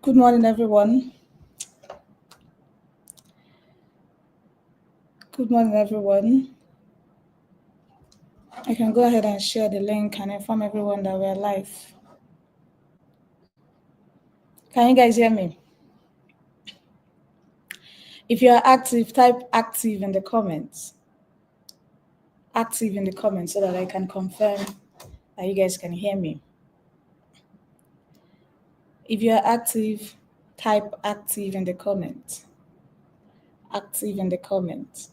Good morning, everyone. Good morning, everyone. I can go ahead and share the link and inform everyone that we're live. Can you guys hear me? If you're active, type active in the comments. Active in the comments so that I can confirm that you guys can hear me. If you're active, type active in the comments. Active in the comments.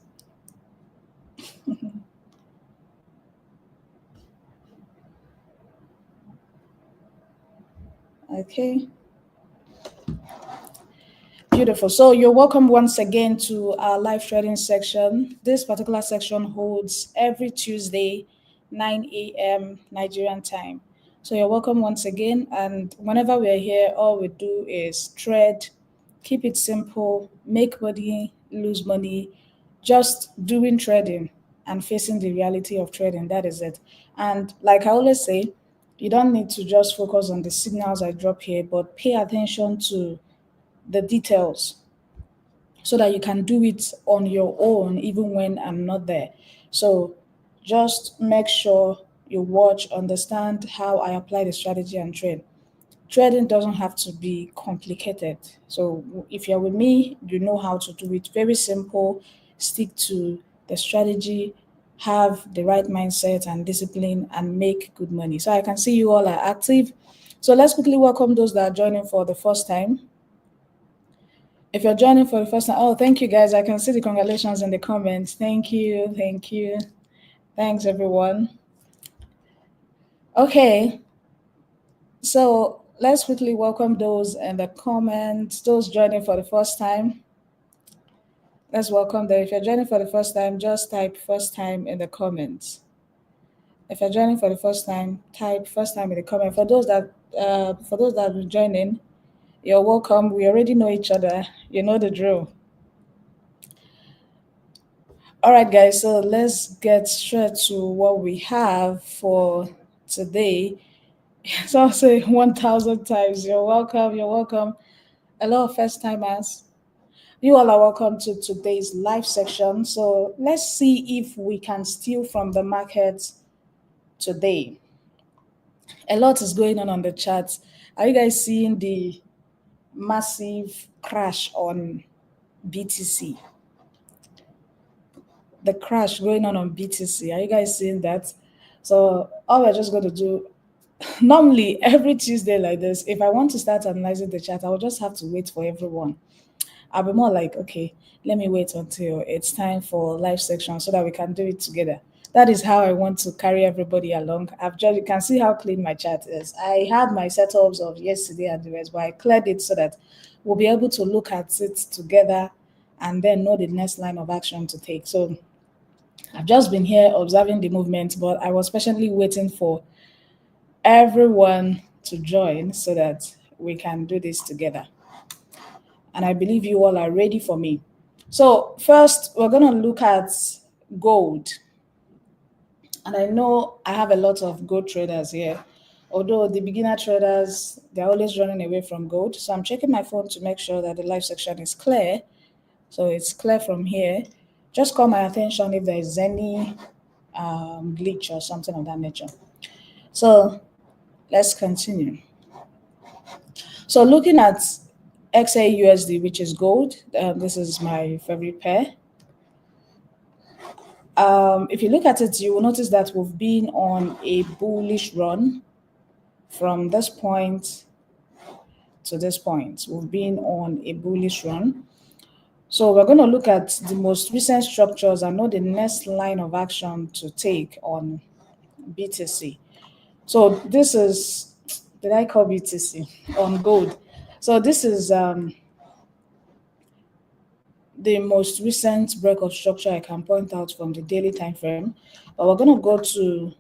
Okay. Beautiful. So you're welcome once again to our live trading section. This particular section holds every Tuesday, 9 a.m. Nigerian time. So you're welcome once again. And whenever we're here, all we do is trade, keep it simple, make money, lose money, just doing trading and facing the reality of trading. That is it. And like I always say, you don't need to just focus on the signals I drop here, but pay attention to the details so that you can do it on your own even when I'm not there. So just make sure you watch, understand how I apply the strategy and trade. Trading doesn't have to be complicated. So if you're with me, you know how to do it. Very simple. Stick to the strategy, have the right mindset and discipline, and make good money. So I can see you all are active. So let's quickly welcome those that are joining for the first time. If you're joining for the first time, oh, thank you guys. I can see the congratulations in the comments. Thank you. Thank you. Thanks, everyone. Okay. So let's quickly welcome those in the comments, those joining for the first time. Let's welcome them. If you're joining for the first time, just type first time in the comments. If you're joining for the first time, type first time in the comment. For those that are joining, you're welcome. We already know each other. You know the drill. All right, guys, so let's get straight to what we have for today. So I'll say 1,000 times, you're welcome, you're welcome. A lot of first timers. You all are welcome to today's live section. So let's see if we can steal from the market today. A lot is going on the chat. Are you guys seeing the massive crash on BTC? The crash going on BTC. Are you guys seeing that? So all we're just going to do, normally every Tuesday like this, if I want to start analyzing the chart, I will just have to wait for everyone. I'll be more like, okay, let me wait until it's time for live section so that we can do it together. That is how I want to carry everybody along. You can see how clean my chart is. I had my setups of yesterday and the rest, but I cleared it so that we'll be able to look at it together and then know the next line of action to take. So I've just been here observing the movement, but I was patiently waiting for everyone to join so that we can do this together. And I believe you all are ready for me. So first, we're going to look at gold. And I know I have a lot of gold traders here. Although the beginner traders, they're always running away from gold. So I'm checking my phone to make sure that the live section is clear. So it's clear from here. Just call my attention if there is any glitch or something of that nature. So let's continue. So looking at XAUSD, which is gold, this is my favorite pair. If you look at it, you will notice that we've been on a bullish run from this point to this point. We've been on a bullish run. So we're going to look at the most recent structures and know the next line of action to take on BTC. So this is, did I call BTC? On gold. So this is the most recent break of structure I can point out from the daily time frame. But we're going to go to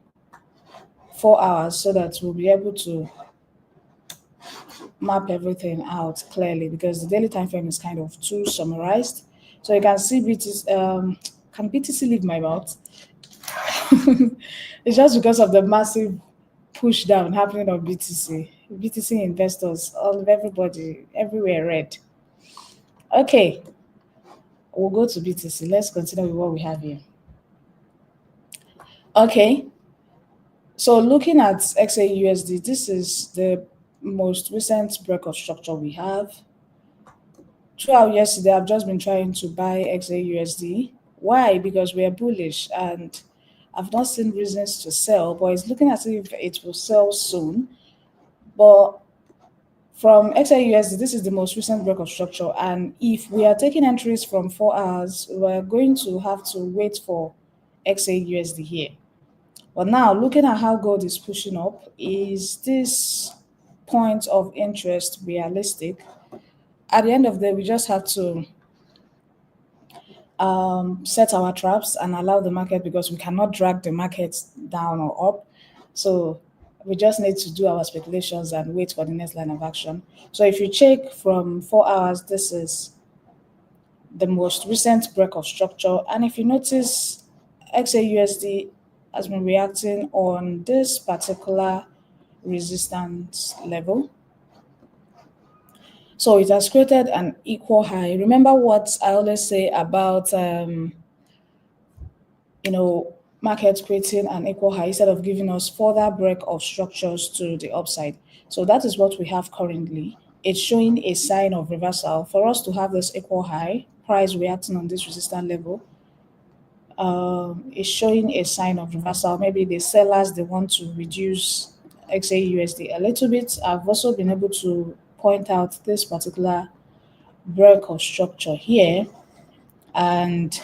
4 hours so that we'll be able to map everything out clearly because the daily time frame is kind of too summarized. So you can see BTC, can BTC leave my mouth? It's just because of the massive push down happening on BTC. BTC investors, all of everybody, everywhere red. Okay, we'll go to BTC. Let's continue with what we have here. Okay, so looking at XAUSD, this is the most recent break of structure we have. Throughout yesterday, I've just been trying to buy XAUSD. Why? Because we are bullish and I've not seen reasons to sell, but it's looking as if it will sell soon. But from XAUSD, this is the most recent break of structure. And if we are taking entries from 4 hours, we're going to have to wait for XAUSD here. But now, looking at how gold is pushing up, is this point of interest realistic? At the end of the day, we just have to set our traps and allow the market, because we cannot drag the market down or up. So we just need to do our speculations and wait for the next line of action. So if you check from 4 hours, this is the most recent break of structure. And if you notice, XAUSD has been reacting on this particular resistance level. So it has created an equal high. Remember what I always say about market creating an equal high instead of giving us further break of structures to the upside. So that is what we have currently. It's showing a sign of reversal. For us to have this equal high, price reacting on this resistance level, is showing a sign of reversal. Maybe the sellers, they want to reduce XAUSD a little bit. I've also been able to point out this particular break of structure here, and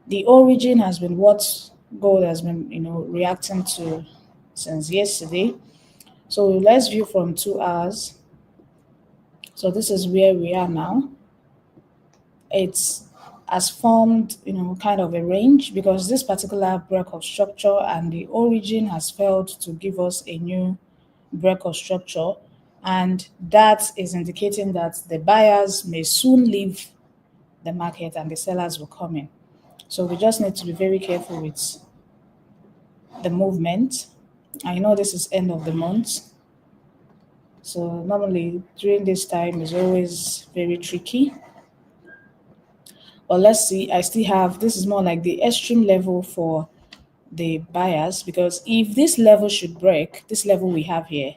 the origin has been what gold has been, reacting to since yesterday. So let's view from 2 hours. So this is where we are now. It's has formed, kind of a range, because this particular break of structure and the origin has failed to give us a new break of structure. And that is indicating that the buyers may soon leave the market and the sellers will come in. So we just need to be very careful with the movement. I know this is end of the month, so normally during this time is always very tricky. But let's see, I still have, this is more like the extreme level for the buyers, because if this level should break, this level we have here,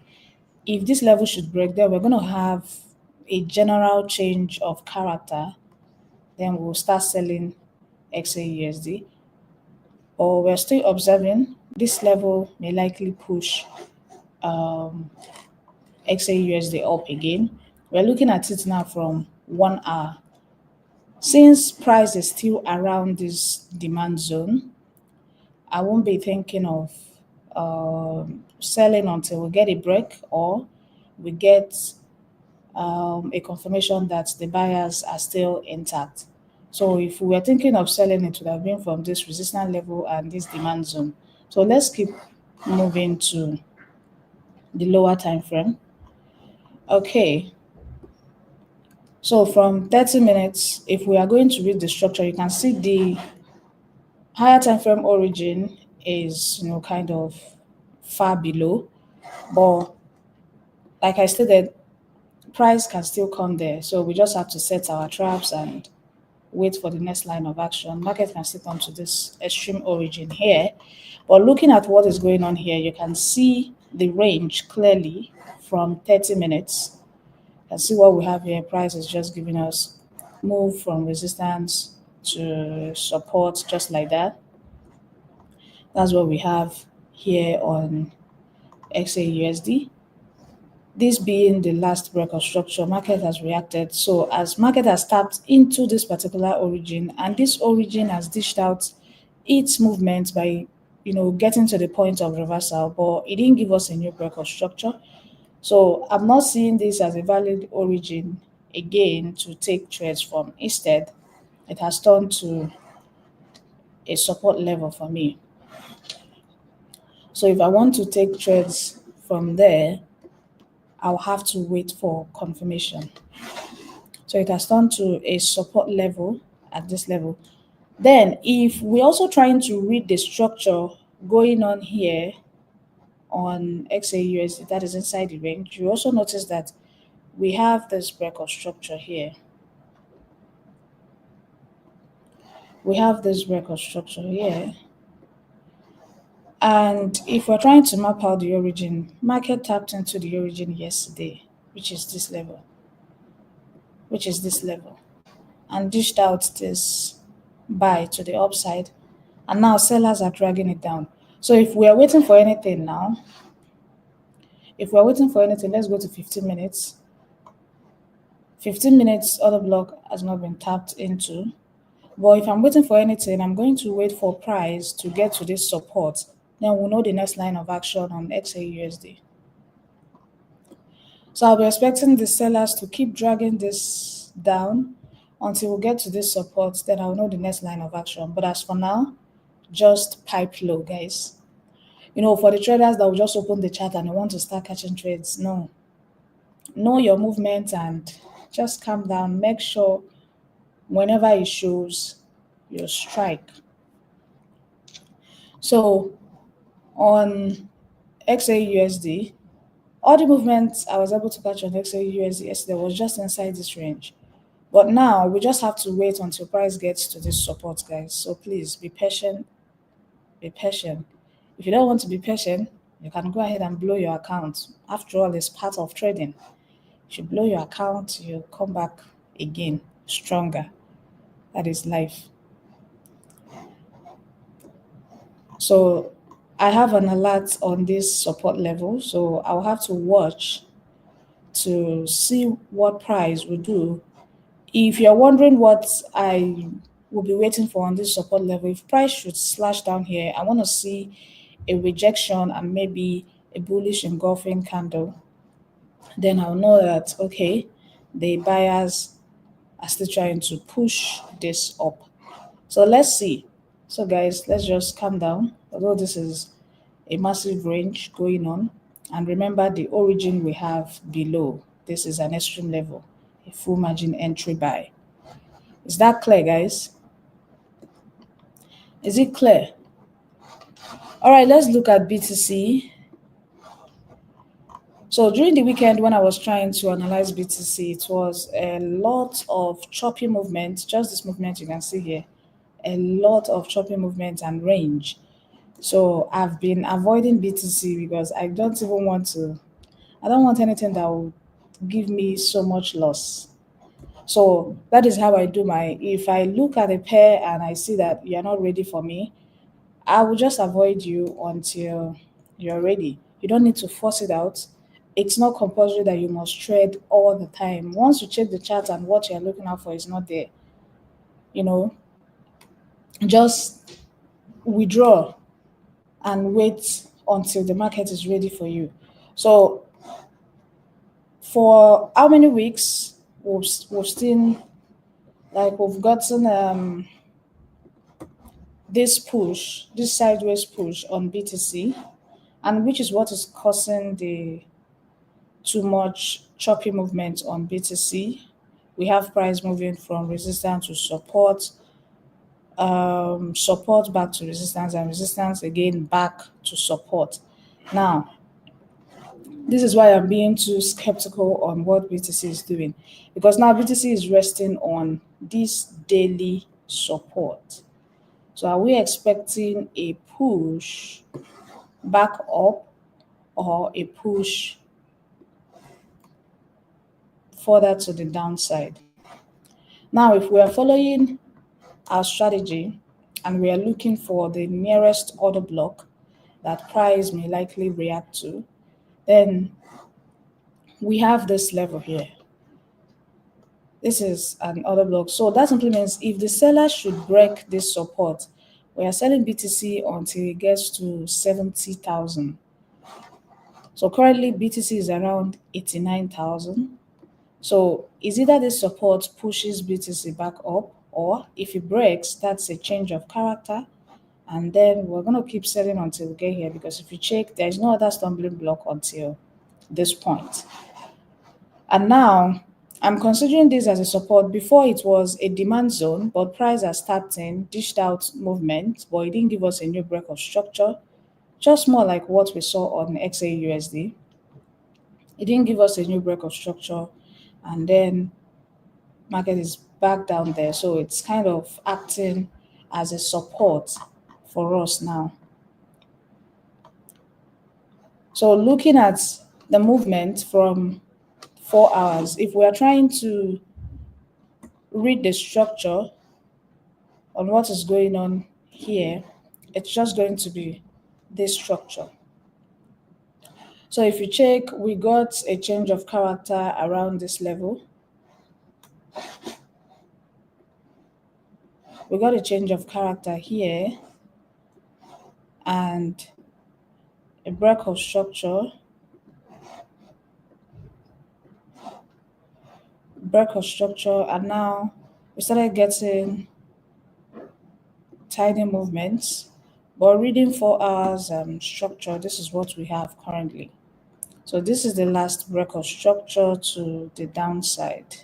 if this level should break, then we're going to have a general change of character. Then we'll start selling XAUSD. Or we're still observing, this level may likely push XAUSD up again. We're looking at it now from 1 hour. Since price is still around this demand zone, I won't be thinking of selling until we get a break, or we get a confirmation that the buyers are still intact. So if we were thinking of selling, it would have been from this resistance level and this demand zone. So let's keep moving to the lower time frame. Okay, so from 30 minutes, if we are going to read the structure, you can see the higher time frame origin is, kind of far below. But like I stated, price can still come there. So we just have to set our traps and wait for the next line of action. Market can still come to this extreme origin here. But looking at what is going on here, you can see the range clearly from 30 minutes. You can see what we have here. Price is just giving us move from resistance to support, just like that. That's what we have here on XAUSD. This being the last break of structure, market has reacted. So as market has tapped into this particular origin, and this origin has dished out its movement by, getting to the point of reversal, but it didn't give us a new break of structure. So I'm not seeing this as a valid origin again to take trades from. Instead, it has turned to a support level for me. So if I want to take trades from there, I'll have to wait for confirmation. So it has turned to a support level at this level. Then if we're also trying to read the structure going on here, on XAUSD that is inside the range, you also notice that we have this break of structure here. We have this break of structure here. And if we're trying to map out the origin, market tapped into the origin yesterday, which is this level, and dished out this buy to the upside. And now sellers are dragging it down. So if we are waiting for anything now, let's go to 15 minutes. 15 minutes order block has not been tapped into. But if I'm waiting for anything, I'm going to wait for price to get to this support. Then we'll know the next line of action on XAUSD. So I'll be expecting the sellers to keep dragging this down until we get to this support. Then I'll know the next line of action. But as for now, just pipe low, guys. For the traders that will just open the chart and they want to start catching trades, no. Know your movement and just calm down. Make sure whenever it shows, you strike. So on XAUSD, all the movements I was able to catch on XAUSD yesterday was just inside this range. But now we just have to wait until price gets to this support, guys. So please be patient. Be patient. If you don't want to be patient, you can go ahead and blow your account. After all, it's part of trading. If you blow your account, you come back again stronger. That is life. So I have an alert on this support level, so I'll have to watch to see what price will do. If you're wondering what I will be waiting for on this support level, if price should slash down here, I want to see a rejection and maybe a bullish engulfing candle. Then I'll know that, okay, the buyers are still trying to push this up. So let's see. So guys, let's just calm down. Although this is a massive range going on. And remember the origin we have below. This is an extreme level, a full margin entry buy. Is that clear, guys? Is it clear? All right, let's look at BTC. So during the weekend, when I was trying to analyze BTC, it was a lot of choppy movement. Just this movement you can see here, a lot of choppy movement and range. So I've been avoiding BTC because I don't want anything that will give me so much loss. So that is how I do if I look at a pair and I see that you're not ready for me, I will just avoid you until you're ready. You don't need to force it out. It's not compulsory that you must trade all the time. Once you check the chart and what you're looking out for is not there, you know, just withdraw and wait until the market is ready for you. So for how many weeks we've seen, like, we've gotten this sideways push on BTC, and which is what is causing the too much choppy movement on BTC. We have price moving from resistance to support, support back to resistance, and resistance again back to support. Now, this is why I'm being too skeptical on what BTC is doing, because now BTC is resting on this daily support. So are we expecting a push back up or a push further to the downside? Now, if we are following our strategy and we are looking for the nearest order block that price may likely react to, then we have this level here. This is an order block. So that simply means if the seller should break this support, we are selling BTC until it gets to 70,000. So currently BTC is around 89,000. So is either this support pushes BTC back up, or if it breaks, that's a change of character. And then we're going to keep selling until we get here, because if you check, there's no other stumbling block until this point. And now I'm considering this as a support. Before it was a demand zone, but price has tapped in, dished out movement, but it didn't give us a new break of structure. just more like what we saw on XAUSD. It didn't give us a new break of structure, and then market is back down there. So it's kind of acting as a support for us now. So looking at the movement from 4 hours, if we are trying to read the structure on what is going on here, it's just going to be this structure. So if you check, we got a change of character around this level. We got a change of character here and a break of structure, and now we started getting tiny movements. But reading 4 hours structure, this is what we have currently. So this is the last break of structure to the downside,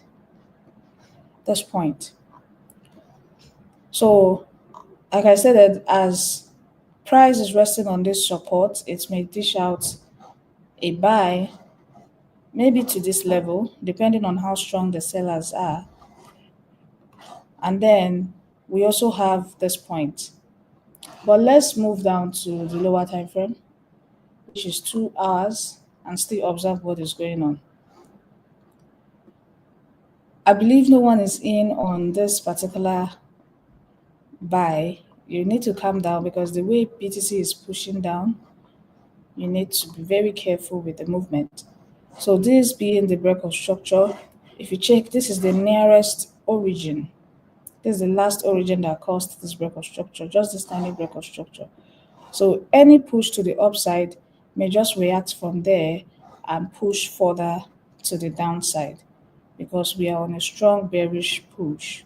this point. So like I said, that as price is resting on this support, it may dish out a buy, maybe to this level, depending on how strong the sellers are. And then we also have this point. But let's move down to the lower time frame, which is 2 hours, and still observe what is going on. I believe no one is in on this particular buy. You need to calm down because the way BTC is pushing down, you need to be very careful with the movement. So this being the break of structure, if you check, this is the nearest origin. This is the last origin that caused this break of structure, just this tiny break of structure. So any push to the upside may just react from there and push further to the downside because we are on a strong bearish push.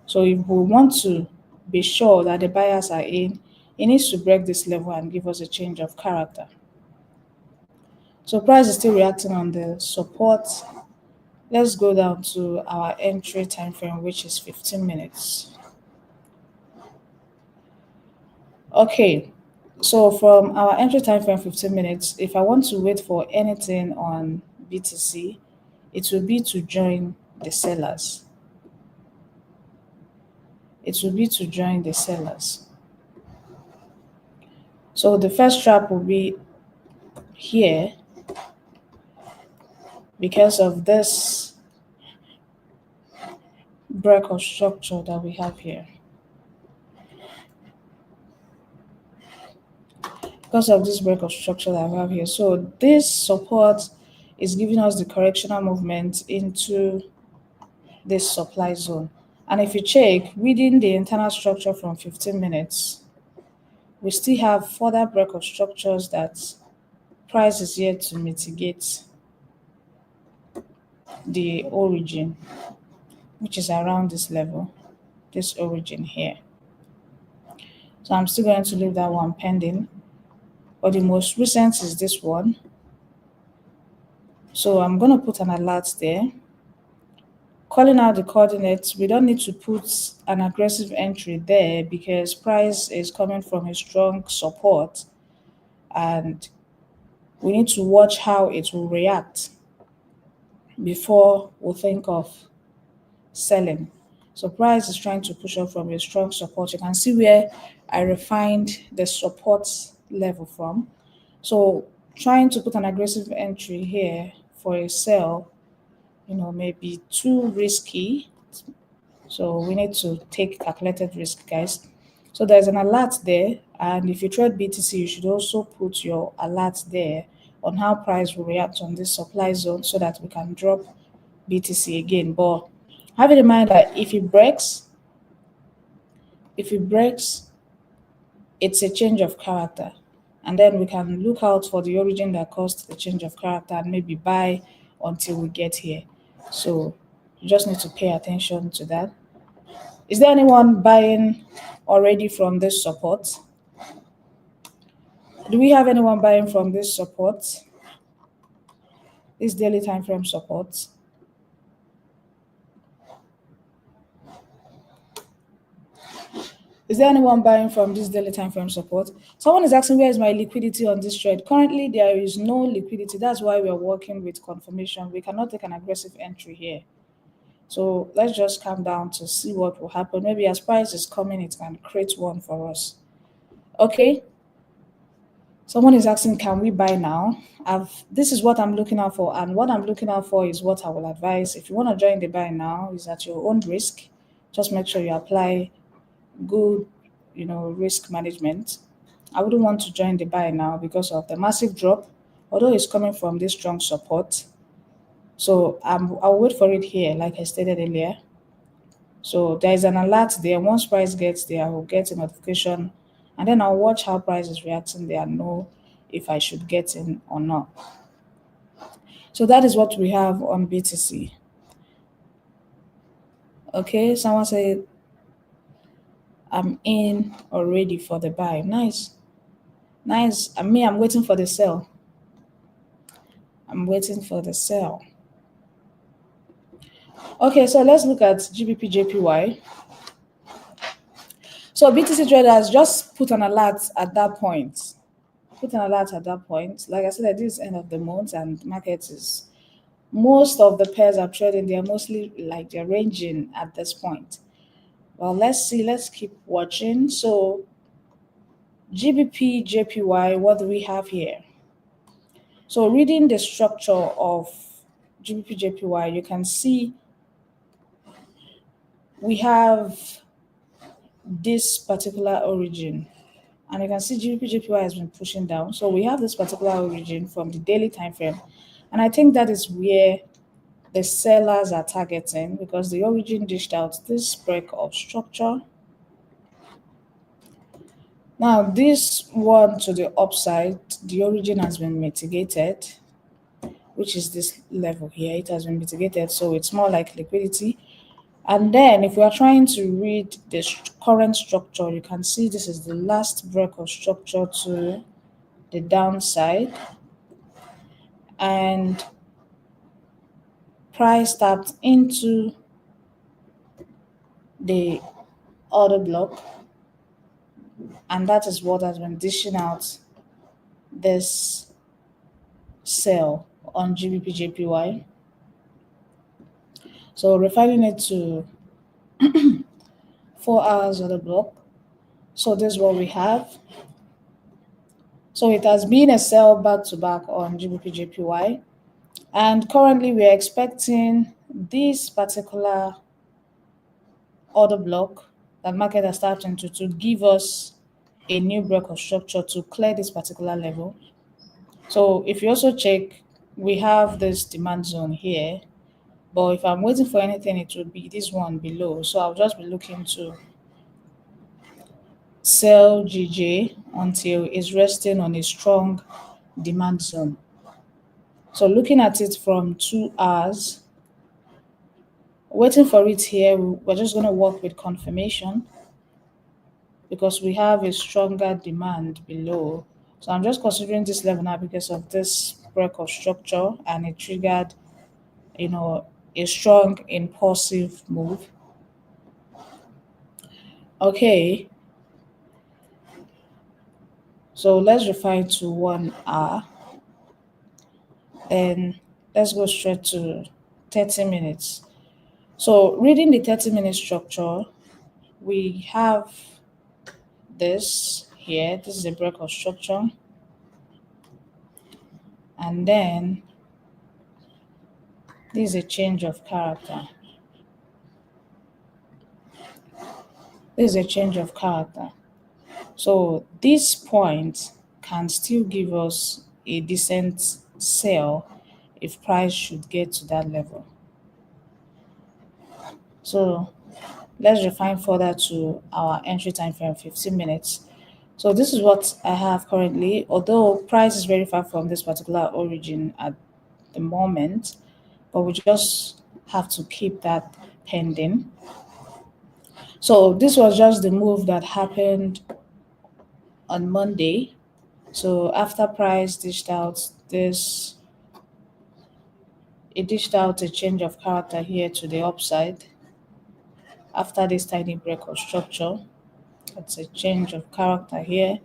So if we want to be sure that the buyers are in, it needs to break this level and give us a change of character. So price is still reacting on the support. Let's go down to our entry time frame, which is 15 minutes. Okay, so from our entry time frame 15 minutes, if I want to wait for anything on BTC, it will be to join the sellers. It will be to join the sellers. So the first trap will be here because of this break of structure that we have here. Because of this break of structure that we have here. So this support is giving us the correctional movement into this supply zone. And if you check within the internal structure from 15 minutes, we still have further break of structures that price is yet to mitigate the origin, which is around this level, this origin here. So I'm still going to leave that one pending. But the most recent is this one. So I'm going to put an alert there. Calling out the coordinates, we don't need to put an aggressive entry there because price is coming from a strong support and we need to watch how it will react before we think of selling. So price is trying to push up from a strong support. You can see where I refined the support level from. So trying to put an aggressive entry here for a sell, may be too risky. So we need to take calculated risk, guys. So there's an alert there, and if you trade BTC, you should also put your alert there on how price will react on this supply zone so that we can drop BTC again. But have in mind that if it breaks, it's a change of character. And then we can look out for the origin that caused the change of character and maybe buy until we get here. So you just need to pay attention to that. Is there anyone buying already from this support? Do we have anyone buying from this support? This daily time frame support? Is there anyone buying from this daily time frame support? Someone is asking, where is my liquidity on this trade? Currently, there is no liquidity. That's why we are working with confirmation. We cannot take an aggressive entry here. So let's just calm down to see what will happen. Maybe as price is coming, it can create one for us. Okay. Someone is asking, can we buy now? This is what I'm looking out for, and what I'm looking out for is what I will advise. If you want to join the buy now, is at your own risk. Just make sure you apply good, risk management. I wouldn't want to join the buy now because of the massive drop, although it's coming from this strong support. So I'll wait for it here, like I stated earlier. So there is an alert there. Once price gets there, I will get a notification, and then I'll watch how price is reacting there and know if I should get in or not. So that is what we have on BTC. Okay, someone said I'm in already for the buy. Nice. Nice. I'm waiting for the sell. I'm waiting for the sell. Okay, so let's look at GBP JPY. So BTC traders just put an alert at that point. Put an alert at that point. Like I said, at this end of the month, and market is, most of the pairs are trading. They're mostly like they're ranging at this point. Well, let's see. Let's keep watching. So GBP JPY, what do we have here? So reading the structure of GBP JPY, you can see we have this particular origin, and you can see GBP JPY has been pushing down. So we have this particular origin from the daily time frame, and I think that is where the sellers are targeting, because the origin dished out this break of structure. Now this one to the upside, the origin has been mitigated, which is this level here. It has been mitigated, so it's more like liquidity. And then if we are trying to read the current structure, you can see this is the last break of structure to the downside. And price tapped into the order block. And that is what has been dishing out this sell on GBP JPY. So refining it to 4 hours order block. So this is what we have. So it has been a sell back to back on GBP JPY. And currently we are expecting this particular order block that market has tapped into to give us a new break of structure to clear this particular level. So if you also check, we have this demand zone here, but if I'm waiting for anything, it would be this one below. So I'll just be looking to sell GJ until it's resting on a strong demand zone. So looking at it from 2 hours, waiting for it here, we're just going to work with confirmation because we have a stronger demand below. So I'm just considering this level now because of this break of structure, and it triggered, a strong impulsive move. Okay. So let's refine to 1 hour. Then let's go straight to 30 minutes. So reading the 30-minute structure, we have this here. This is a break of structure. And then this is a change of character. This is a change of character. So this point can still give us a decent sell if price should get to that level. So let's refine further to our entry time frame, 15 minutes. So this is what I have currently, although price is very far from this particular origin at the moment, but we just have to keep that pending. So this was just the move that happened on Monday. So after price dished out this, it dished out a change of character here to the upside after this tiny break of structure. It's a change of character here.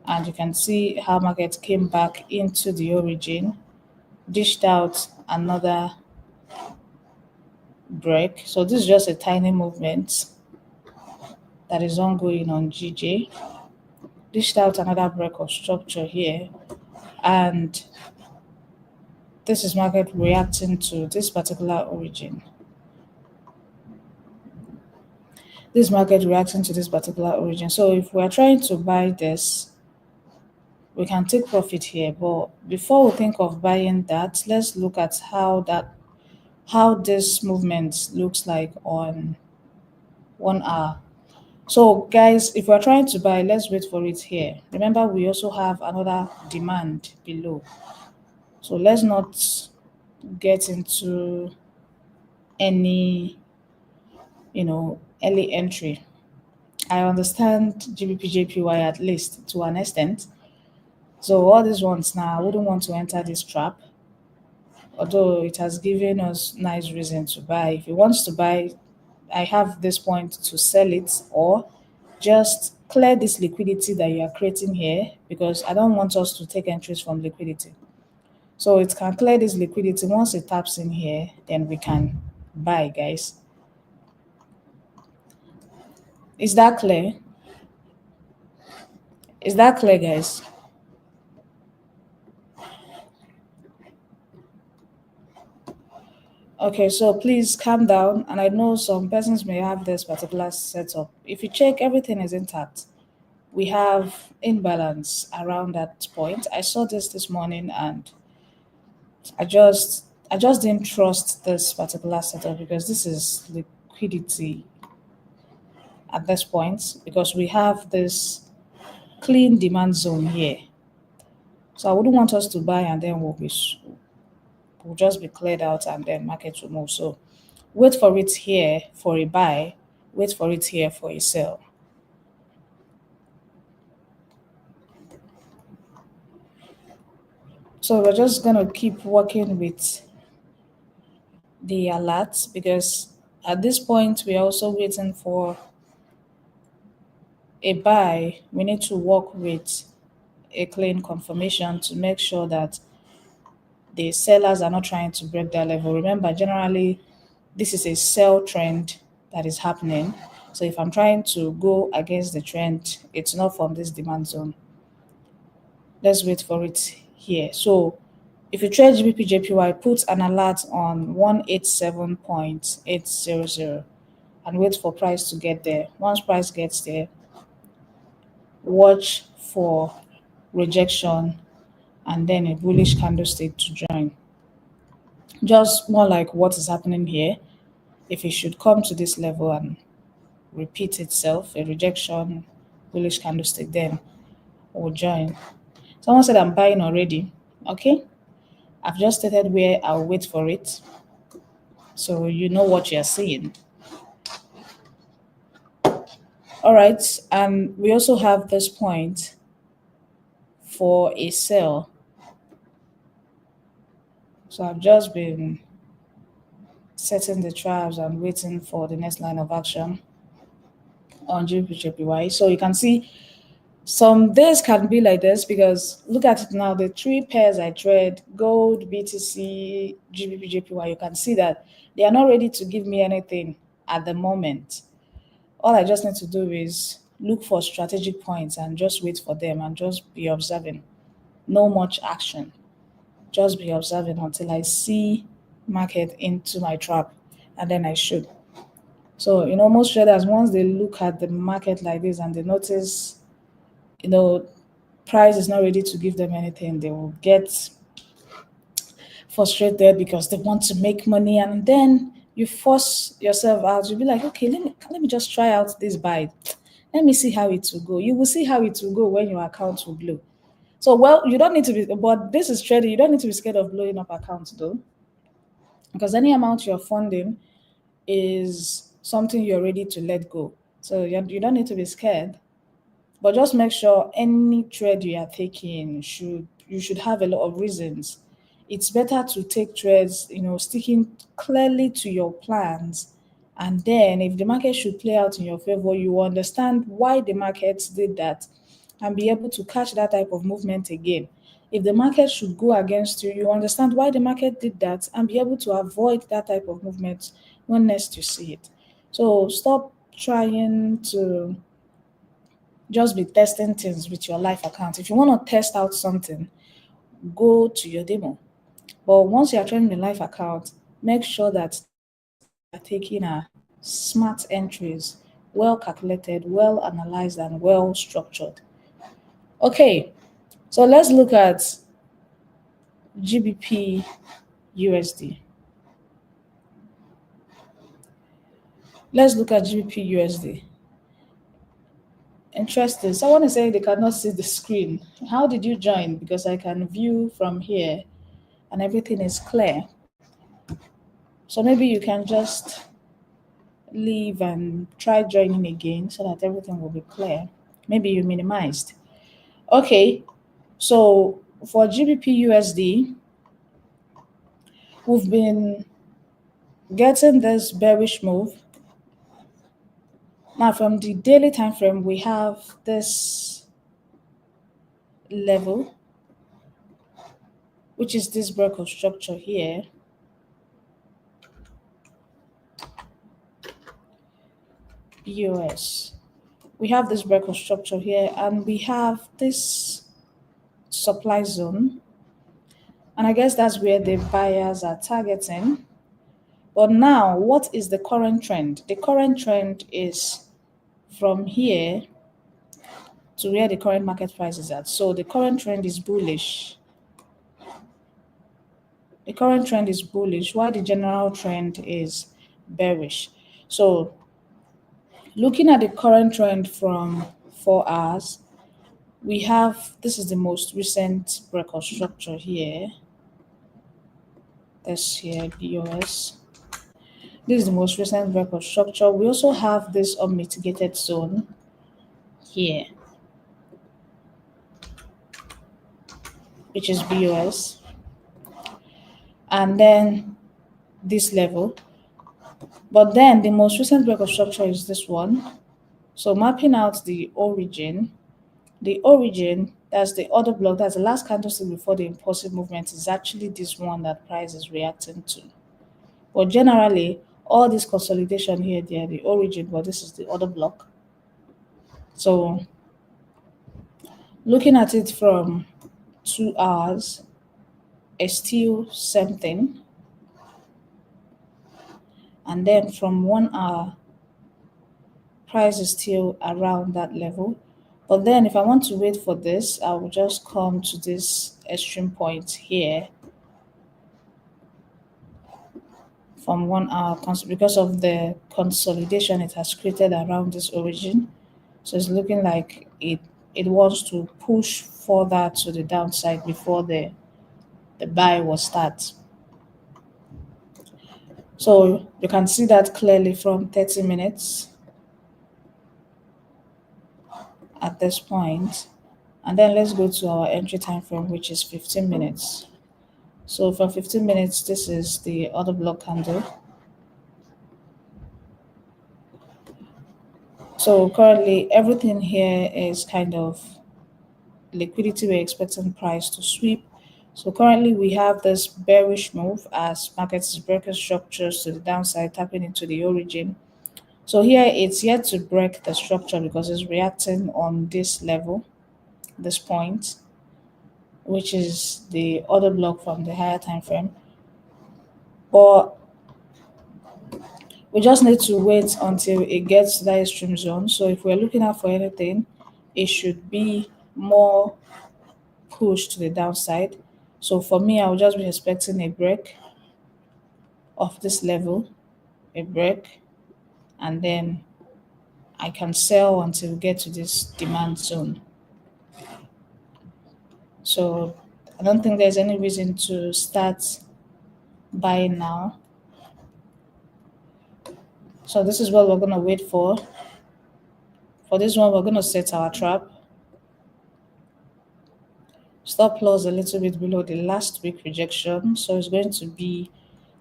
And you can see how market came back into the origin, dished out another break. So this is just a tiny movement that is ongoing on GJ. Dished out another break of structure here, and this is market reacting to this particular origin. This market reacting to this particular origin. So if we're trying to buy this, we can take profit here. But before we think of buying that, let's look at how this movement looks like on 1 hour. So guys, if we're trying to buy, let's wait for it here. Remember, we also have another demand below. So let's not get into any, early entry. I understand GBPJPY at least to an extent. So all these ones now, I wouldn't want to enter this trap, although it has given us nice reason to buy. If he wants to buy, I have this point to sell it or just clear this liquidity that you are creating here, because I don't want us to take entries from liquidity. So it can clear this liquidity. Once it taps in here, then we can buy, guys. Is that clear? Is that clear, guys? Okay, so please calm down. And I know some persons may have this particular setup. If you check, everything is intact. We have imbalance around that point. I saw this morning, and I just didn't trust this particular setup because this is liquidity at this point, because we have this clean demand zone here. So I wouldn't want us to buy and then we'll just be cleared out and then market will move. So wait for it here for a buy, wait for it here for a sell. So we're just gonna keep working with the alerts, because at this point we're also waiting for a buy. We need to work with a clean confirmation to make sure that the sellers are not trying to break that level. Remember, generally, this is a sell trend that is happening. So if I'm trying to go against the trend, it's not from this demand zone. Let's wait for it here. So if you trade GBP put an alert on 187.800 and wait for price to get there. Once price gets there, watch for rejection and then a bullish candlestick to join. Just more like what is happening here. If it should come to this level and repeat itself, a rejection, bullish candlestick, then we'll join. Someone said I'm buying already. Okay. I've just stated where I'll wait for it. So you know what you're seeing. All right. And we also have this point for a sell. So I've just been setting the traps and waiting for the next line of action on GBPJPY. So you can see some days can be like this, because look at it now. The three pairs I trade, gold, BTC, GBPJPY, you can see that they are not ready to give me anything at the moment. All I just need to do is look for strategic points and just wait for them and just be observing. No much action. Just be observing until I see market into my trap, and then I should. So, most traders, once they look at the market like this and they notice, price is not ready to give them anything, they will get frustrated because they want to make money, and then you force yourself out. You'll be like, okay, let me just try out this buy. Let me see how it will go. You will see how it will go when your account will blow. So, well, you don't need to be, but this is trading. You don't need to be scared of blowing up accounts though, because any amount you're funding is something you're ready to let go. So you don't need to be scared, but just make sure any trade you are taking you should have a lot of reasons. It's better to take trades, sticking clearly to your plans And then if the market should play out in your favor, you will understand why the market did that and be able to catch that type of movement again. If the market should go against you, you understand why the market did that and be able to avoid that type of movement when next you see it. So stop trying to just be testing things with your life account. If you want to test out something, go to your demo. But once you are training the life account, make sure that the trades that you are taking are smart entries, well calculated, well analyzed, and well structured. Okay, so let's look at GBP USD. Let's look at GBP USD. Interesting. Someone is saying they cannot see the screen. How did you join? Because I can view from here and everything is clear. So maybe you can just leave and try joining again so that everything will be clear. Maybe you minimized. Okay, so for GBP USD, we've been getting this bearish move. Now, from the daily time frame, we have this level, which is this break of structure here. BOS. We have this break of structure here, and we have this supply zone. And I guess that's where the buyers are targeting. But now, what is the current trend? The current trend is from here to where the current market price is at. So the current trend is bullish. The current trend is bullish, while the general trend is bearish. So looking at the current trend from 4 hours, we have this is the most recent break of structure here. This here, BOS. This is the most recent break of structure. We also have this unmitigated zone here, which is BOS. And then this level. But then the most recent break of structure is this one. So mapping out the origin, that's the order block, that's the last candlestick before the impulsive movement, is actually this one that price is reacting to. But generally, all this consolidation here, they are the origin, but this is the order block. So looking at it from 2 hours, it's still same thing. And then from 1 hour, price is still around that level. But then if I want to wait for this, I will just come to this extreme point here from 1 hour because of the consolidation it has created around this origin. So it's looking like it wants to push further to the downside before the buy will start. So you can see that clearly from 30 minutes at this point. And then let's go to our entry time frame, which is 15 minutes. So for 15 minutes, this is the order block candle. So currently everything here is kind of liquidity. We're expecting price to sweep. So currently we have this bearish move as markets is breaking structures to the downside, tapping into the origin. So here it's yet to break the structure because it's reacting on this level, this point, which is the order block from the higher time frame. But we just need to wait until it gets to that extreme zone. So if we're looking out for anything, it should be more push to the downside. So for me, I will just be expecting a break of this level, a break, and then I can sell until we get to this demand zone. So I don't think there's any reason to start buying now. So this is what we're going to wait for. For this one, we're going to set our trap. Stop loss a little bit below the last week rejection. So it's going to be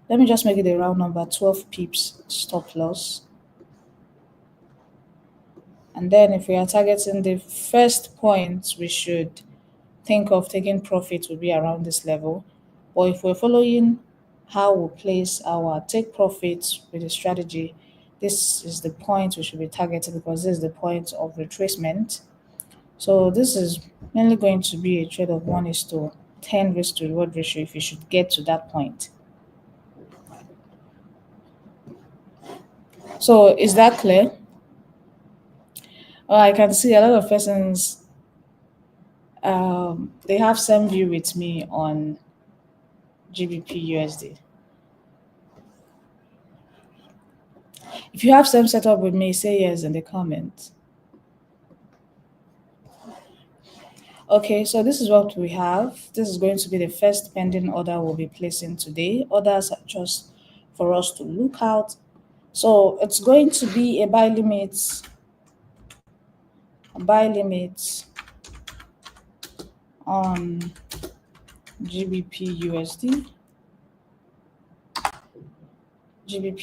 Let me just make it a round number, 12 pips stop loss. And then if we are targeting the first point, we should think of taking profit will be around this level. But if we're following how we place our take profits with the strategy, this is the point we should be targeting because this is the point of retracement. So this is mainly going to be a trade of 1 is to 10 risk to reward ratio if you should get to that point. So is that clear? I can see a lot of persons they have same view with me on GBP USD. If you have same setup with me, say yes in the comments. Okay, so this is what we have. This is going to be the first pending order we'll be placing today. Others are just for us to look out. So it's going to be a buy limit on GBP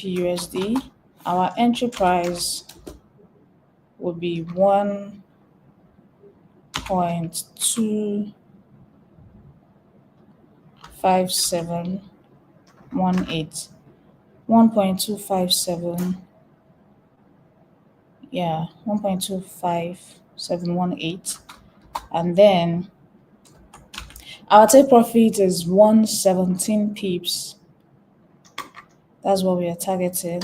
USD. Our entry price will be 1.25718. 1.257, yeah, 1.25718. And then our take profit is 117 pips. That's what we are targeting.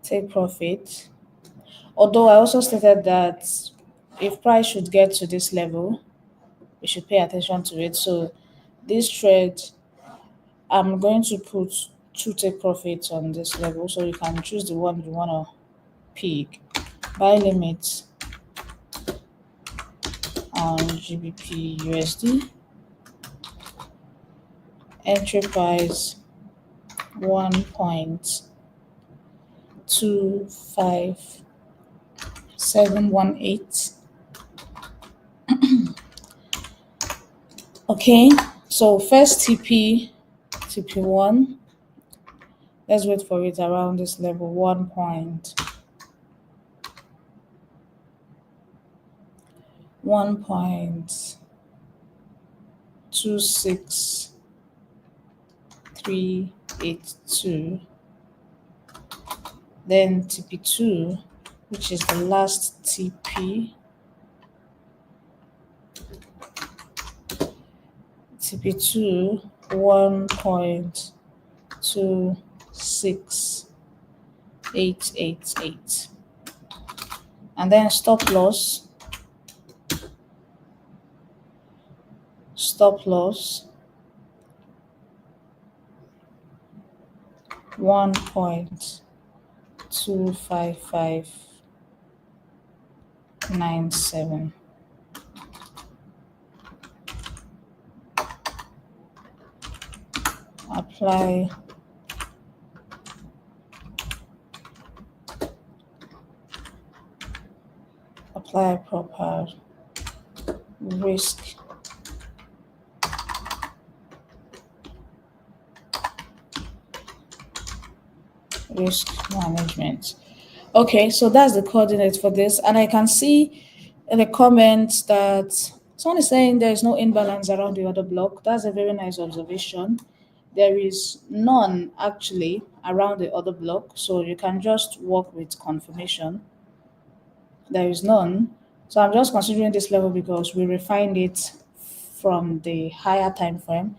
Take profit. Although I also stated that if price should get to this level, we should pay attention to it. So this trade, I'm going to put 2 take profits on this level, so you can choose the one you want to pick. Buy limit on GBP USD. Entry price 1.25718. Okay, so first TP1. Let's wait for it around this level, 1.26382. Then TP2, which is the last TP. TP2 1.26888. And then stop loss 1.25597. Apply proper risk management. Okay, so that's the coordinate for this. And I can see in the comments that someone is saying there is no imbalance around the order block. That's a very nice observation. There is none actually around the order block, so you can just work with confirmation. There is none. So I'm just considering this level because we refined it from the higher time frame.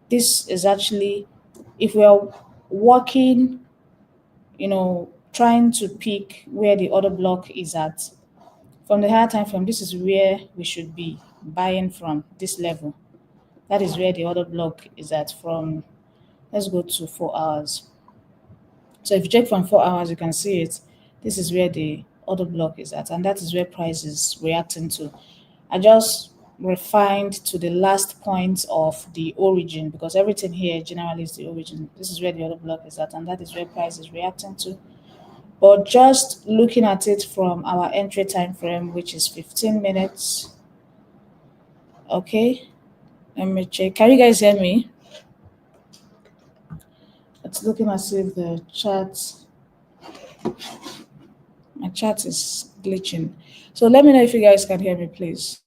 This is actually, if we are working, trying to pick where the order block is at from the higher time frame, this is where we should be buying from, this level. That is where the order block is at from. Let's go to 4 hours. So if you check from 4 hours, you can see it. This is where the order block is at, and that is where price is reacting to. I just refined to the last point of the origin because everything here generally is the origin. This is where the order block is at, and that is where price is reacting to. But just looking at it from our entry time frame, which is 15 minutes. Okay, let me check. Can you guys hear me? It's looking as if the chart, my chat is glitching. So let me know if you guys can hear me, please.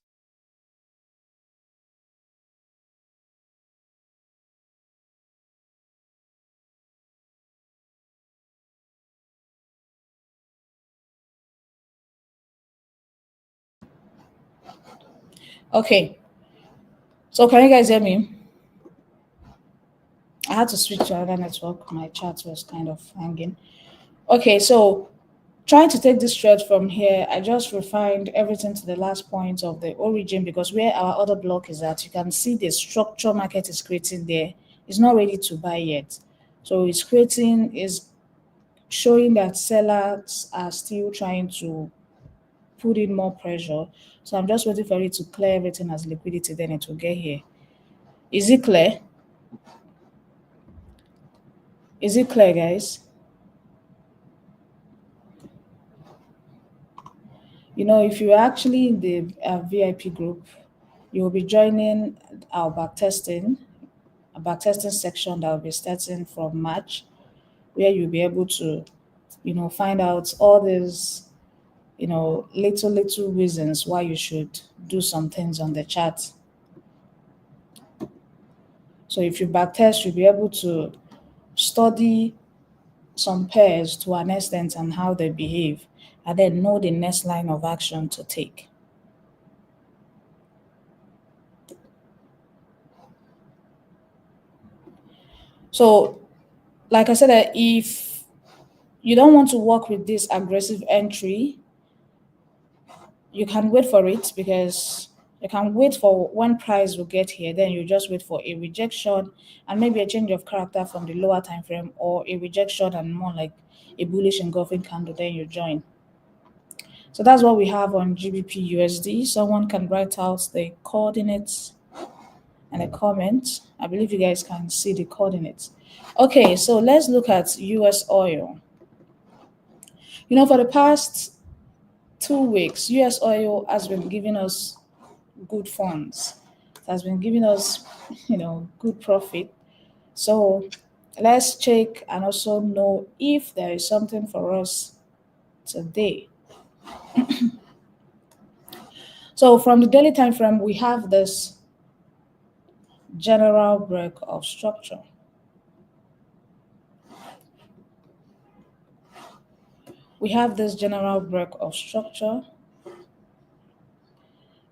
Okay. So can you guys hear me? I had to switch to another network. My chat was kind of hanging. Okay, so trying to take this thread from here, I just refined everything to the last point of the origin because where our other block is at, you can see the structure market is creating there. It's not ready to buy yet. So it's creating, is showing that sellers are still trying to put in more pressure. So I'm just waiting for it to clear everything as liquidity, then it will get here. Is it clear? Is it clear, guys? You know, if you're actually in the VIP group, you'll be joining our a backtesting section that will be starting from March, where you'll be able to, find out all these, little reasons why you should do some things on the chart. So if you backtest, you'll be able to study some pairs to an extent and how they behave, and then know the next line of action to take. So, like I said, if you don't want to work with this aggressive entry, you can wait for it because you can wait for when price will get here. Then you just wait for a rejection and maybe a change of character from the lower time frame, or a rejection and more like a bullish engulfing candle. Then you join. So that's what we have on GBP USD. Someone can write out the coordinates and a comment. I believe you guys can see the coordinates. Okay, so let's look at US oil. You know, for the past 2 weeks, US oil has been giving us good funds. It has been giving us, good profit. So let's check and also know if there is something for us today. So from the daily time frame, we have this general break of structure. We have this general break of structure,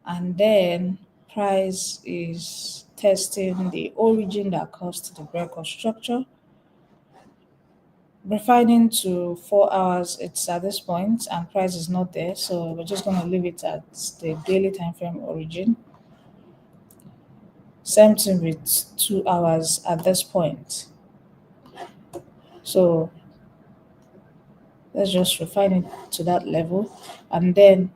and then price is testing the origin that caused the break of structure. Refining to 4 hours, it's at this point, and price is not there, so we're just going to leave it at the daily time frame origin. Same thing with 2 hours at this point. So let's just refine it to that level, and then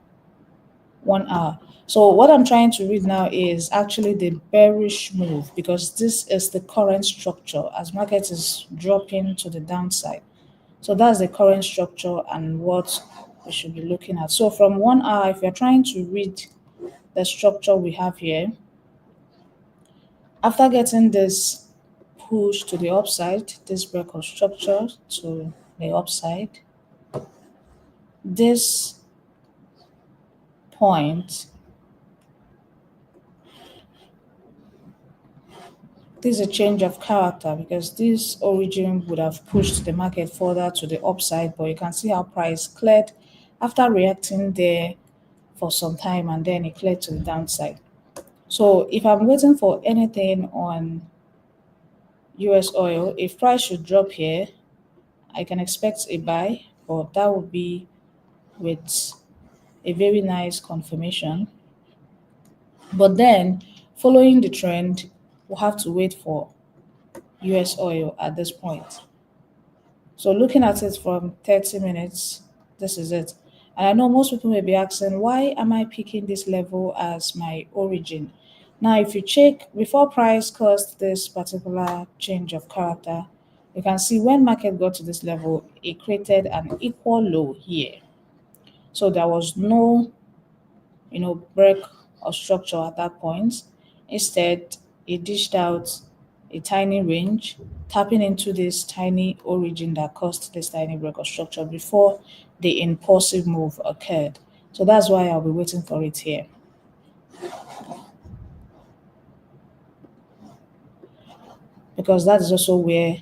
1 hour. So what I'm trying to read now is actually the bearish move, because this is the current structure as market is dropping to the downside. So that's the current structure and what we should be looking at. So from 1 hour, if you're trying to read the structure we have here, after getting this push to the upside, this break of structure to the upside, this point, this is a change of character because this origin would have pushed the market further to the upside, but you can see how price cleared after reacting there for some time, and then it cleared to the downside. So if I'm waiting for anything on US oil, if price should drop here, I can expect a buy, but that would be with a very nice confirmation. But then following the trend, we'll have to wait for US oil at this point. So looking at it from 30 minutes, this is it. And I know most people may be asking, why am I picking this level as my origin? Now, if you check before price caused this particular change of character, you can see when market got to this level, it created an equal low here. So there was no, break or structure at that point. Instead, it dished out a tiny range, tapping into this tiny origin that caused this tiny break of structure before the impulsive move occurred. So that's why I'll be waiting for it here. Because that is also where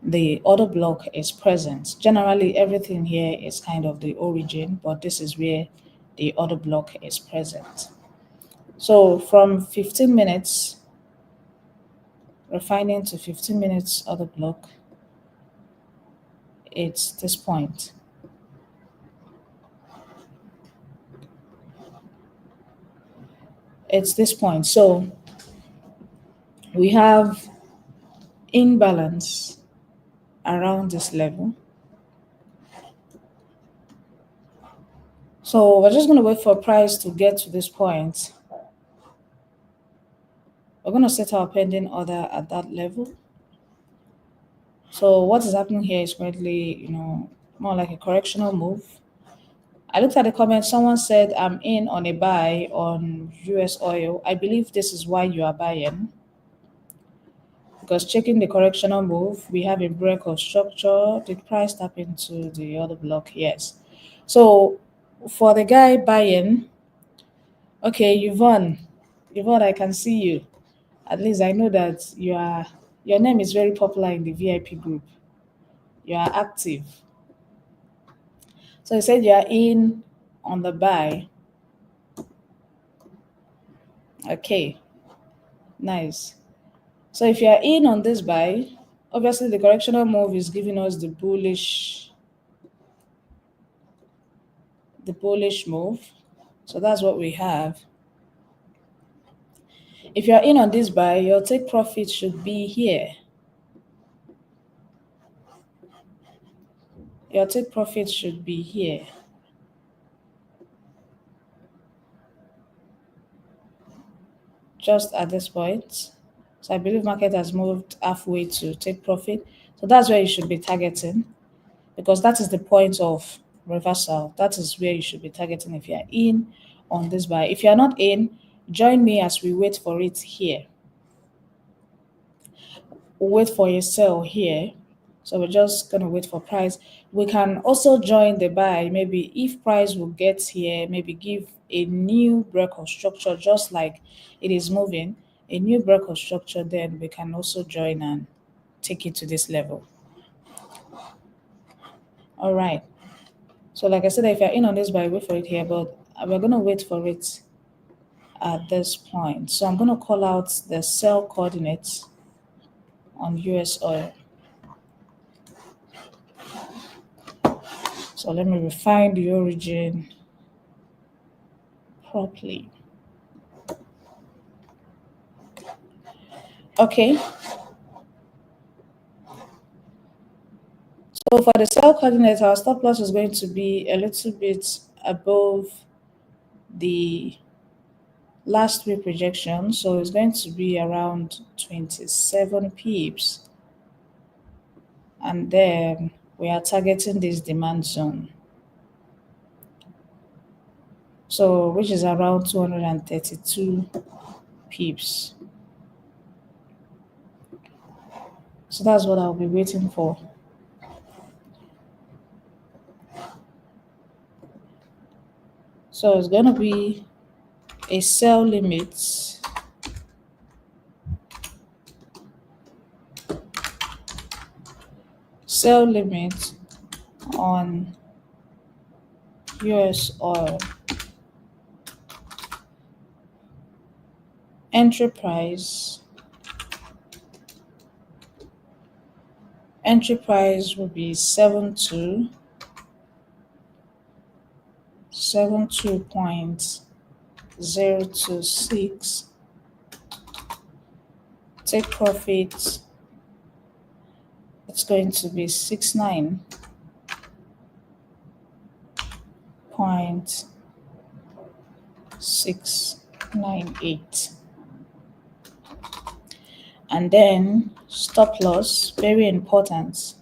the order block is present. Generally, everything here is kind of the origin, but this is where the order block is present. So from 15 minutes, refining to 15 minutes order block, it's this point. It's this point. So we have imbalance around this level. So we're just going to wait for price to get to this point. We're going to set our pending order at that level. So what is happening here is currently, more like a correctional move. I looked at the comments. Someone said, I'm in on a buy on US oil. I believe this is why you are buying. Because checking the correctional move, we have a break of structure. Did price tap into the other block? Yes. So for the guy buying, okay, Yvonne, Yvonne, I can see you. At least I know that your name is very popular in the VIP group. You are active. So you said you are in on the buy. Okay, nice. So if you are in on this buy, obviously the correctional move is giving us the bullish move. So that's what we have. If you're in on this buy, your take profit should be here. Your take profit should be here. Just at this point. So I believe market has moved halfway to take profit. So that's where you should be targeting because that is the point of reversal. That is where you should be targeting if you're in on this buy. If you're not in, join me as we wait for it here. We'll wait for a sell here. So we're just gonna wait for price. We can also join the buy. Maybe if price will get here, maybe give a new break of structure, just like it is moving, a new break of structure, then we can also join and take it to this level. All right. So like I said, if you're in on this buy, wait for it here, but we're gonna wait for it at this point. So I'm gonna call out the sell coordinates on US oil. So let me refine the origin properly. Okay. So for the sell coordinate, our stop loss is going to be a little bit above the last week projection. So it's going to be around 27 pips. And then we are targeting this demand zone. So which is around 232 pips. So that's what I'll be waiting for. So it's going to be a sell limit on US oil. Entry price will be 72.026. Take profit, it's going to be 69.698. And then stop loss, very important,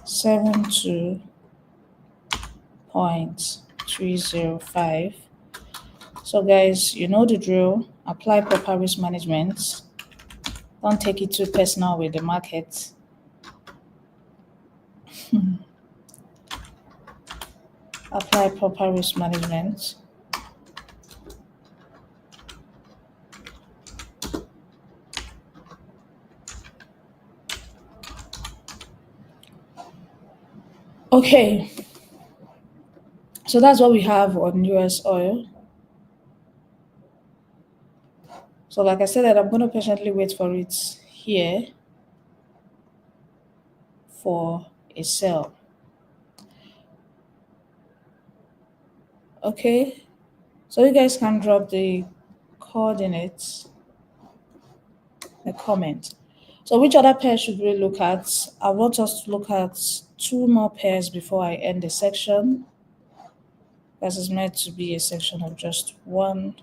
72.305. So guys, you know the drill. Apply proper risk management. Don't take it too personal with the market. Apply proper risk management. Okay, so that's what we have on US oil. So like I said, that I'm going to patiently wait for it here for a sell. Okay, so you guys can drop the coordinates, the comment. So which other pair should we look at? I want us to look at two more pairs before I end the section. Because it's meant to be a section of just one.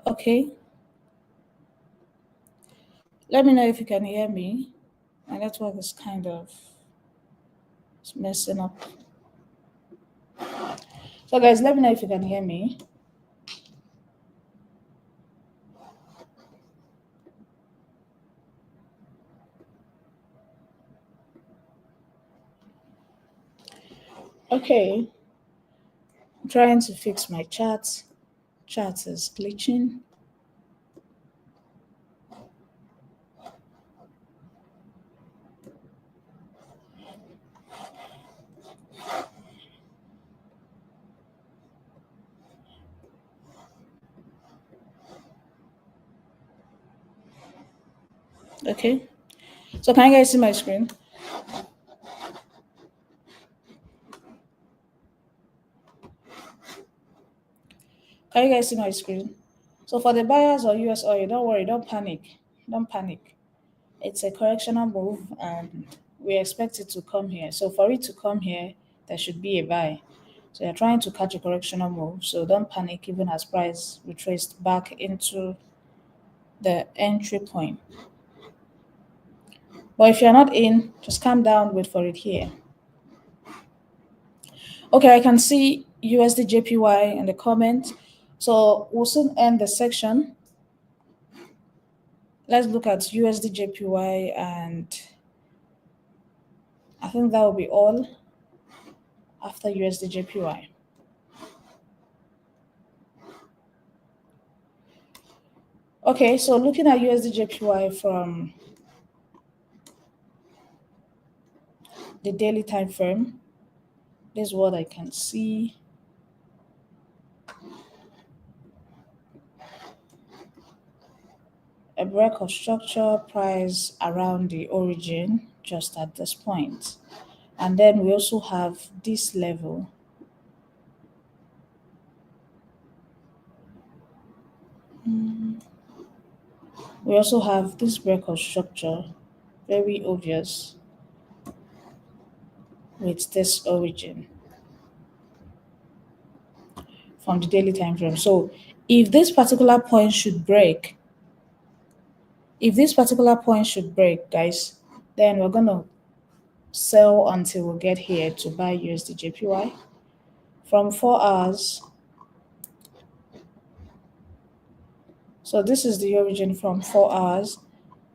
Okay, let me know if you can hear me. My network is kind of messing up. So guys, let me know if you can hear me. Okay, I'm trying to fix my chat. Chat is glitching. Okay, so can you guys see my screen? Can you guys see my screen? So for the buyers or US oil, don't worry, don't panic. Don't panic. It's a correctional move and we expect it to come here. So for it to come here, there should be a buy. So you're trying to catch a correctional move. So don't panic even as price retraced back into the entry point. But if you're not in, just calm down, wait for it here. Okay, I can see USD JPY in the comment. So we'll soon end the section. Let's look at USD JPY, and I think that will be all after USD JPY. Okay, so looking at USD JPY from the daily time frame, this is what I can see. A break of structure, price around the origin just at this point. And then we also have this level. We also have this break of structure, very obvious, with this origin from the daily time frame. So if this particular point should break, guys, then we're gonna sell until we get here to buy USD JPY. From 4 hours, so this is the origin from 4 hours.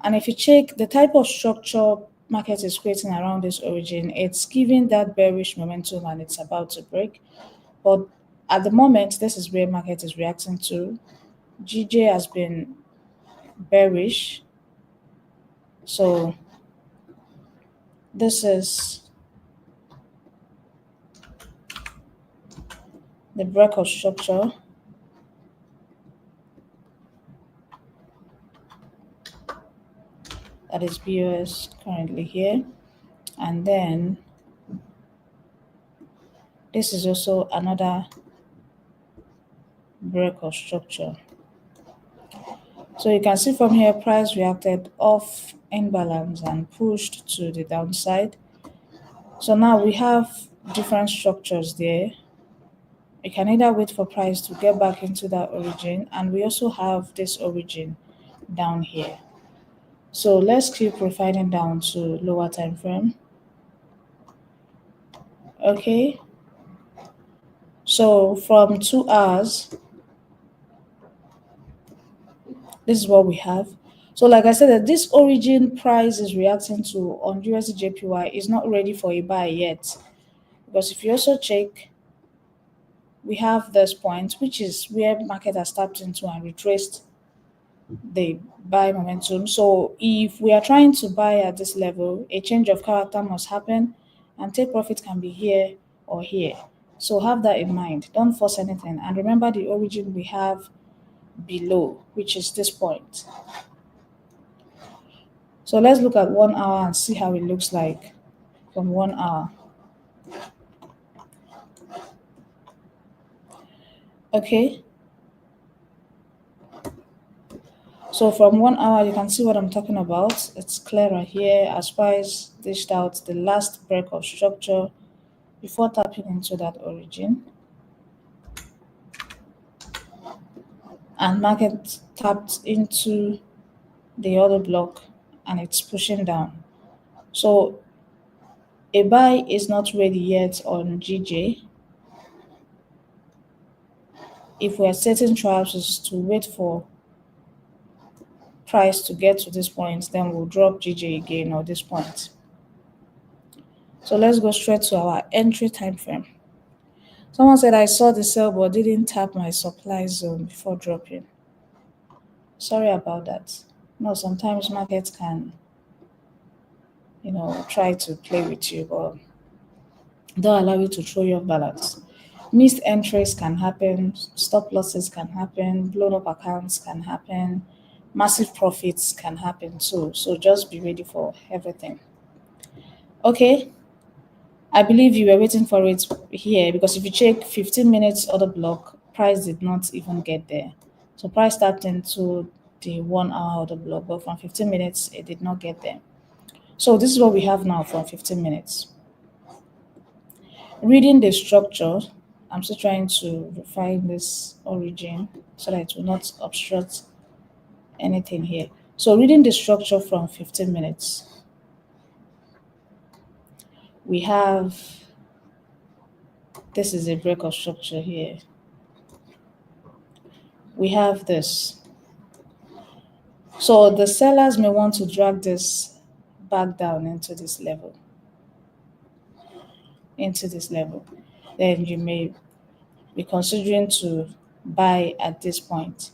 And if you check the type of structure market is creating around this origin, it's giving that bearish momentum and it's about to break. But at the moment, this is where market is reacting to. GJ has been bearish. So this is the break of structure. That is BOS currently here. And then this is also another break of structure. So you can see from here, price reacted off imbalance and pushed to the downside. So now we have different structures there. We can either wait for price to get back into that origin, and we also have this origin down here. So let's keep refining down to lower time frame. Okay, so from 2 hours, this is what we have. So like I said, that this origin price is reacting to on USD JPY is not ready for a buy yet. Because if you also check, we have this point, which is where market has tapped into and retraced the buy momentum. So if we are trying to buy at this level, a change of character must happen and take profit can be here or here. So have that in mind. Don't force anything. And remember the origin we have below, which is this point. So let's look at 1 hour and see how it looks like from 1 hour. Okay. So from 1 hour, you can see what I'm talking about. It's clearer here as far as dished out the last break of structure before tapping into that origin. And market tapped into the other block and it's pushing down. So a buy is not ready yet on GJ. If we're setting traps is to wait for price to get to this point, then we'll drop GJ again or this point. So let's go straight to our entry time frame. Someone said I saw the sell but didn't tap my supply zone before dropping. Sorry about that. No, sometimes markets can, try to play with you, but don't allow you to throw your balance. Missed entries can happen, stop losses can happen, blown up accounts can happen, massive profits can happen too. So just be ready for everything. Okay, I believe you were waiting for it here because if you check 15 minutes other block, price did not even get there. So price tapped into the 1 hour other block, but from 15 minutes, it did not get there. So this is what we have now from 15 minutes. Reading the structure, I'm still trying to refine this origin so that it will not obstruct anything here. So reading the structure from 15 minutes, we have, this is a break of structure here. We have this. So the sellers may want to drag this back down into this level. Then you may be considering to buy at this point.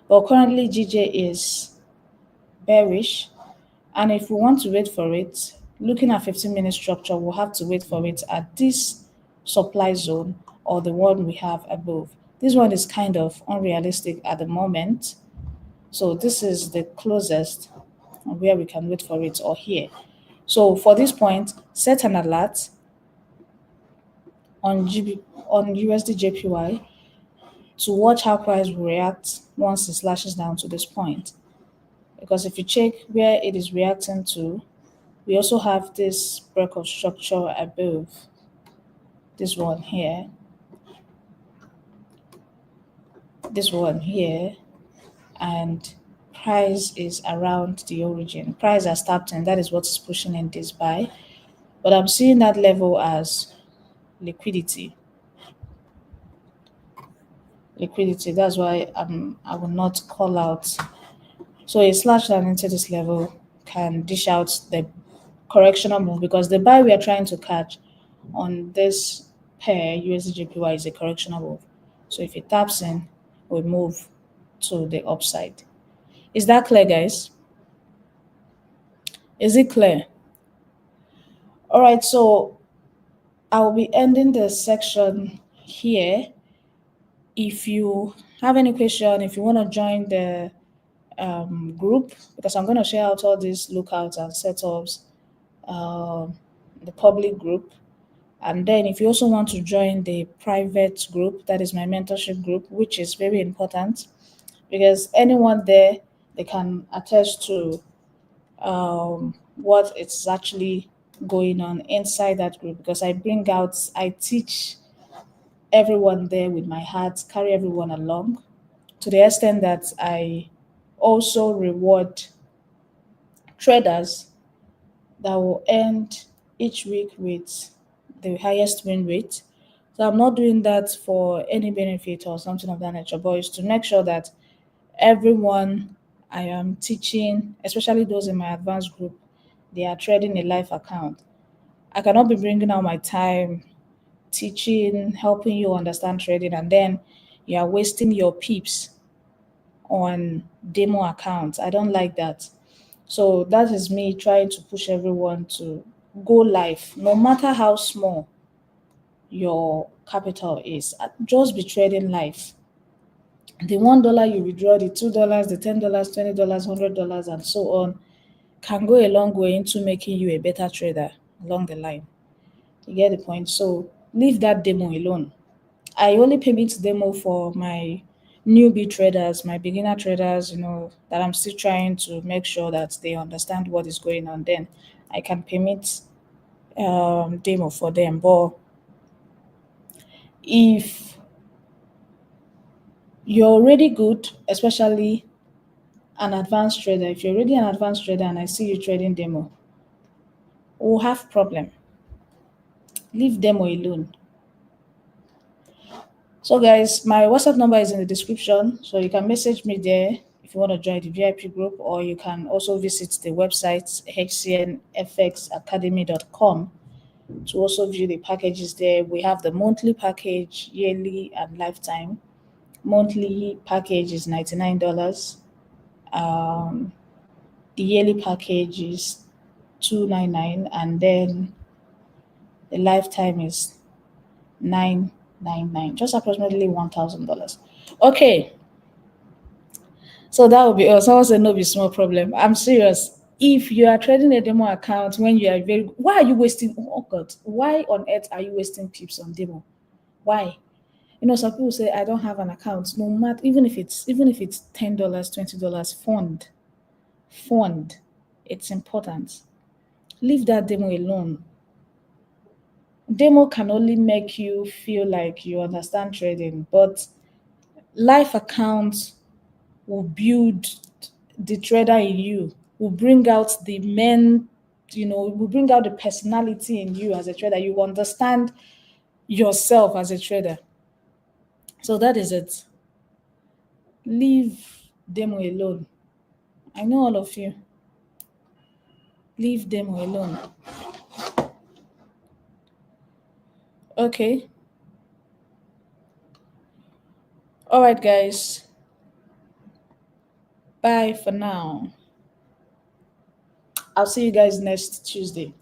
But currently GJ is bearish, and if we want to wait for it, looking at 15-minute structure, we'll have to wait for it at this supply zone or the one we have above. This one is kind of unrealistic at the moment. So this is the closest where we can wait for it or here. So for this point, set an alert on USD JPY to watch how price will react once it slashes down to this point. Because if you check where it is reacting to, we also have this break of structure above this one here, and price is around the origin. Price has tapped in, that is what is pushing in this buy. But I'm seeing that level as liquidity. That's why I will not call out. So a slash down into this level can dish out the correctional move because the buy we are trying to catch on this pair USD JPY is a correctional move. So if it taps in, we move to the upside. Is that clear, guys? Is it clear? All right, so I'll be ending the section here. If you have any question, if you want to join the group, because I'm going to share out all these lookouts and setups, the public group. And then if you also want to join the private group, that is my mentorship group, which is very important because anyone there, they can attest to what is actually going on inside that group, because I teach everyone there with my heart, carry everyone along to the extent that I also reward traders that will end each week with the highest win rate. So I'm not doing that for any benefit or something of that nature, but it's to make sure that everyone I am teaching, especially those in my advanced group, they are trading a live account. I cannot be bringing out my time teaching, helping you understand trading, and then you are wasting your peeps on demo accounts. I don't like that. So that is me trying to push everyone to go live, no matter how small your capital is. Just be trading live. The $1 you withdraw, the $2, the $10, $20, $100, and so on can go a long way into making you a better trader along the line. You get the point? So leave that demo alone. I only permit demo for my newbie traders, my beginner traders, that I'm still trying to make sure that they understand what is going on. Then I can permit demo for them. But if you're already good, especially an advanced trader, if you're already an advanced trader and I see you trading demo, we'll have problem. Leave demo alone. So guys, my WhatsApp number is in the description, so you can message me there if you want to join the VIP group, or you can also visit the website hcnfxacademy.com to also view the packages there. We have the monthly package, yearly, and lifetime. Monthly package is $99. Um, the yearly package is $299, and then the lifetime is $999, just approximately $1,000. Okay, so that would be all. Someone said no be small problem. I'm serious. If you are trading a demo account when you are very, why are you wasting? Oh God, why on earth are you wasting pips on demo? Why? Some people say I don't have an account. No matter, even if it's $10, $20, fund. It's important. Leave that demo alone. Demo can only make you feel like you understand trading, but life accounts will build the trader in you, will bring out the men, will bring out the personality in you as a trader. You understand yourself as a trader. So that is it. Leave demo alone. I know all of you. Leave demo alone. Okay. All right, guys. Bye for now. I'll see you guys next Tuesday.